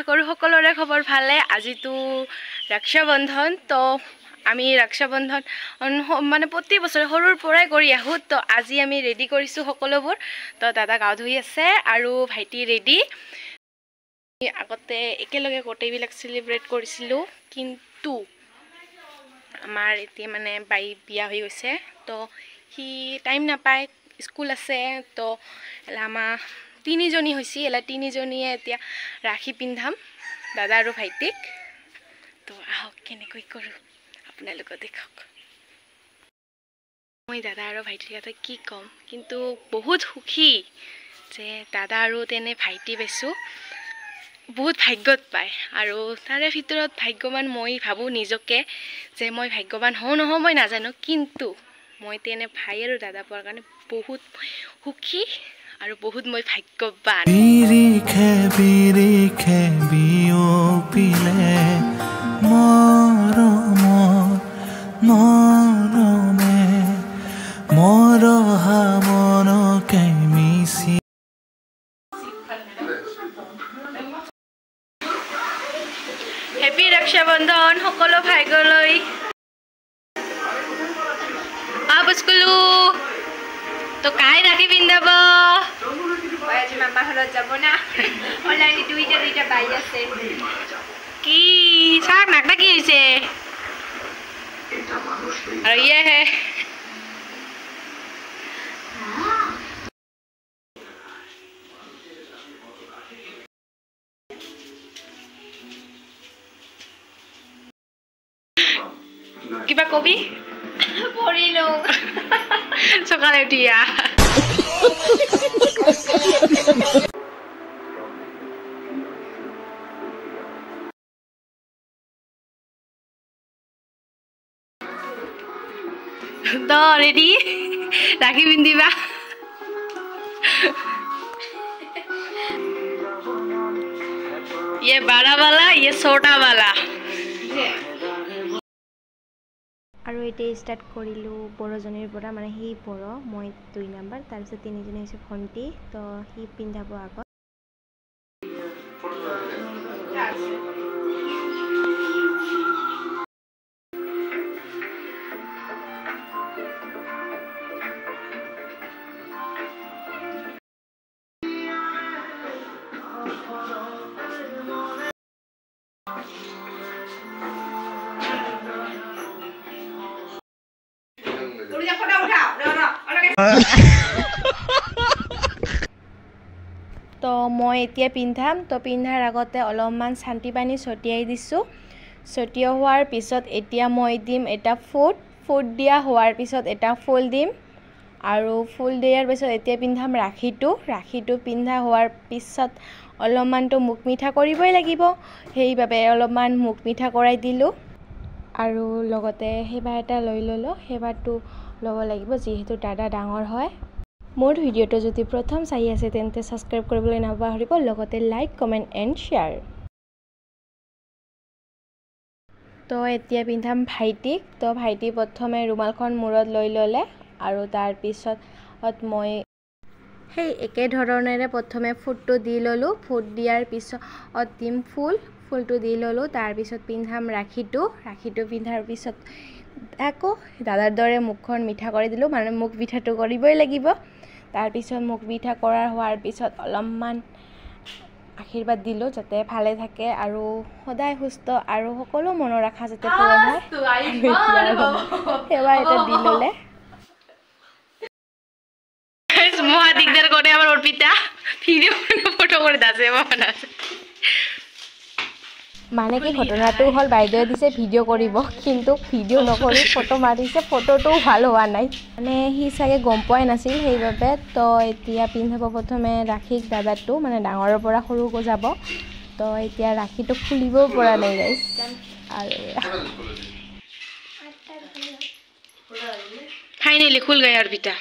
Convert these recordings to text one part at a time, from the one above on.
কৰোঁ সকলোৰে খবৰ ভালে। আজিতো ৰক্ষাবন্ধন, তো আমি ৰক্ষাবন্ধন মানে প্ৰতি বছৰে সৰুৰ পৰাই কৰি আহোঁ। তো আজি আমি ৰেডি কৰিছোঁ সকলোবোৰ। তো দাদা গা ধুই আছে আৰু ভাইটি ৰেডি। আগতে একেলগে গোটেইবিলাক চেলিব্ৰেট কৰিছিলোঁ, কিন্তু আমাৰ এতিয়া মানে বাই বিয়া হৈ গৈছে, তো সি টাইম নাপায়, স্কুল আছে। তো আমাৰ তিনিজনী হৈছে, তিনিজনীয়ে এতিয়া ৰাখি পিন্ধাম দাদা আৰু ভাইটিক। তো আহক কেনেকৈ কৰোঁ আপোনালোকে দেখক। মই দাদা আৰু ভাইটিৰ কথা কি ক'ম, কিন্তু বহুত সুখী যে দাদা আৰু তেনে ভাইটি পাইছোঁ। বহুত ভাগ্যত পায়, আৰু তাৰে ভিতৰত ভাগ্যৱান মই ভাবোঁ নিজকে, যে মই ভাগ্যৱান হওঁ নহওঁ মই নাজানো, কিন্তু মই তেনে ভাই আৰু দাদা পোৱাৰ কাৰণে বহুত সুখী আৰু বহুত মই ভাগ্যৱান। হেপী ৰক্ষাবন্ধন সকলো ভাইগলৈ। স্কুলো তো কাই ৰাখি পিন্ধাব? আজি মামা ঘৰত যাব না, অনলাইনে দুইটা বাই আছে। কি চাক নাকটা কি হৈছে? আৰু ইয়েহে কিবা কবি? পৰিলো সকালে উঠিয়া তো ৰেডি ৰাখি পিন্ধিবা। ये बड़ा वाला, ये छोटा वाला। আৰু এতিয়া ষ্টাৰ্ট কৰিলোঁ বড়জনীৰ পৰা, মানে সি বড়ো, মই 2 নম্বৰ, তাৰপিছত তিনিজনী হৈছে ভণ্টি। তো সি পিন্ধাব আগত। তো মই এতিয়া পিন্ধাম। তো পিন্ধাৰ আগতে অলপমান শান্তি পানী ছটিয়াই দিছোঁ। ছটিওৱাৰ পিছত এতিয়া মই দিম এটা ফুট দিয়া হোৱাৰ পিছত এটা ফুল দিম, আৰু ফুল দিয়াৰ পিছত এতিয়া পিন্ধাম ৰাখীটো পিন্ধা হোৱাৰ পিছত অলপমানতো মুখ মিঠা কৰিবই লাগিব, সেইবাবে অলপমান মুখ মিঠা কৰাই দিলোঁ। আৰু লগতে সেৱা এটা লৈ ল'লোঁ। সেৱাটো ল'ব লাগিব যিহেতু দাদা ডাঙৰ হয়। মোৰ ভিডিঅ'টো যদি প্ৰথম চাই আছে তেন্তে ছাবস্ক্ৰাইব কৰিবলৈ নাপাহৰিব, লগতে লাইক, কমেণ্ট এণ্ড শ্বেয়াৰ। তো এতিয়া পিন্ধাম ভাইটিক। তো ভাইটি প্ৰথমে ৰুমালখন মূৰত লৈ ল'লে, আৰু তাৰপিছত মই সেই একেধৰণেৰে প্ৰথমে ফুটটো দি ল'লোঁ। ফুট দিয়াৰ পিছত দিম ফুলটো দি ল'লোঁ। তাৰপিছত পিন্ধাম ৰাখীটো পিন্ধাৰ পিছত আকৌ দাদাৰ দৰে মুখখন মিঠা কৰি দিলোঁ, মানে মুখ মিঠাটো কৰিবই লাগিব। তাৰপিছত মুখ মিঠা হোৱাৰ পিছত অলপমান আশীৰ্বাদ দিলোঁ যাতে ভালে থাকে আৰু সদায় সুস্থ আৰু সকলো মনৰ আশা যাতে পূৰণ হয়। সেৱা এটা দি ল'লে। মহা দিগদাৰ কৰে আবাৰ অৰ্পিতা ভিডিও ফটো কৰে দাসে মানে কি ঘটনাটো হ'ল বাইদেৱে দিছে ভিডিঅ' কৰিব, কিন্তু ভিডিঅ' নকৰি ফটো মাৰিছে, ফটোটোও ভাল হোৱা নাই, মানে সি চাগে গম পোৱাই নাছিল সেইবাবে। তো এতিয়া পিন্ধাব প্ৰথমে ৰাখীক দাদাটো, মানে ডাঙৰৰ পৰা সৰুকো যাব। তো এতিয়া ৰাখীটো খুলিবও পৰা নাই গাইছ। আৰু ফাইনেলি খুল গয়া অৰ্পিতা।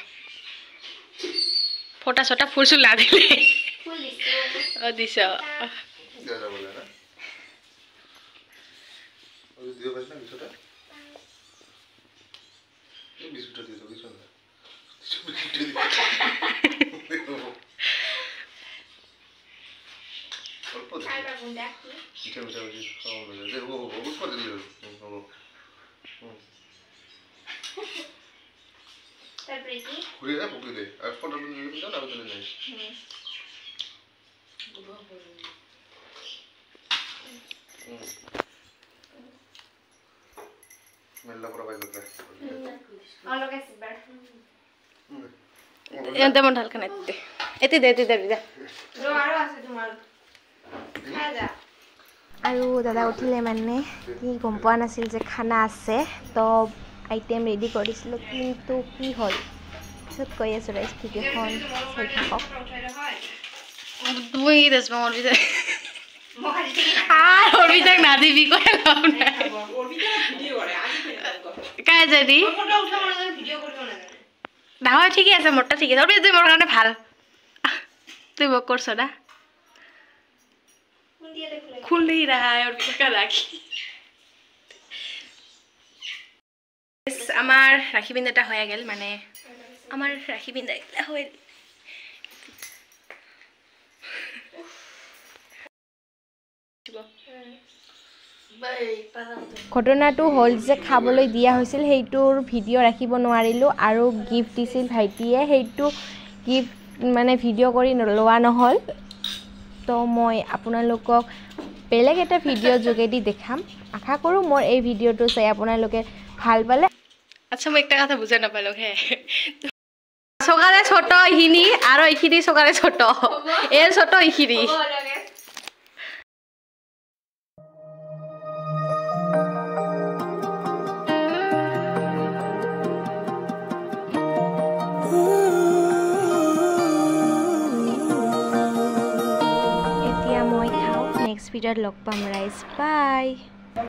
ফটা ছটা ফুল চুল লা দিলে দিছ। ৰাখি মিঠা মিঠা মিঠি খাওঁ দে হ'ব হ'ব বহুত খোৱা দিলে হ'ব তারপরে কি ঘুরে যা পকড়ি দে আর ফটো নিয়ে কিন্তু না বুঝলে নাই মেলা পড়া বাইরে দে অলগ আছে বার তেমন ঢালখান এতে দে রো আরো আছে তোমার খাই যা আৰু দাদা উঠিলে মানে কি গম পোৱা নাছিল যে খানা আছে তো আইটেম ৰেডি কৰিছিলোঁ কিন্তু কি হ'ল পিছত কৈ আছোঁ ৰাইজ ভিডিঅ'খন চাই থাকক তুমি কি দেশ অর্বিতা আর অর্বিতাক না দিবি কই লাভ নাই অর্বিতা ভিডিও করে আজি কাই যদি ফটো উঠা মানে ভিডিও করব না না হয় ঠিকই আছে মোরটা ঠিক আছে অর্বিতা তুই মোর কারণে ভাল তুই বক করছ না কোন দিয়ে দেখলে খুললেই রাহায় অর্বিতা কা রাখি আমার রাখি বিন্দাটা হয়ে গেল মানে আমার রাখি বিন্দা হয়ে ঘটনাটো হ'ল যে খাবলৈ দিয়া হৈছিল সেইটোৰ ভিডিঅ' ৰাখিব নোৱাৰিলোঁ আৰু গিফ্ট দিছিল ভাইটিয়ে সেইটো গিফ্ট মানে ভিডিঅ' কৰি লোৱা নহ'ল তো মই আপোনালোকক বেলেগ এটা ভিডিঅ' যোগেদি দেখাম আশা কৰোঁ মোৰ এই ভিডিঅ'টো চাই আপোনালোকে ভাল পালে আচ্ছা মই একটা কথা বুঝে না পালো হে সকালে ছোট ইখিনি আর ইখিনি সকালে ছোট এর ছোট ইখিনি এতিয়া মই খাওঁ নেক্সট ভিডিঅ'ত লগ পাম ৰাইজ বাই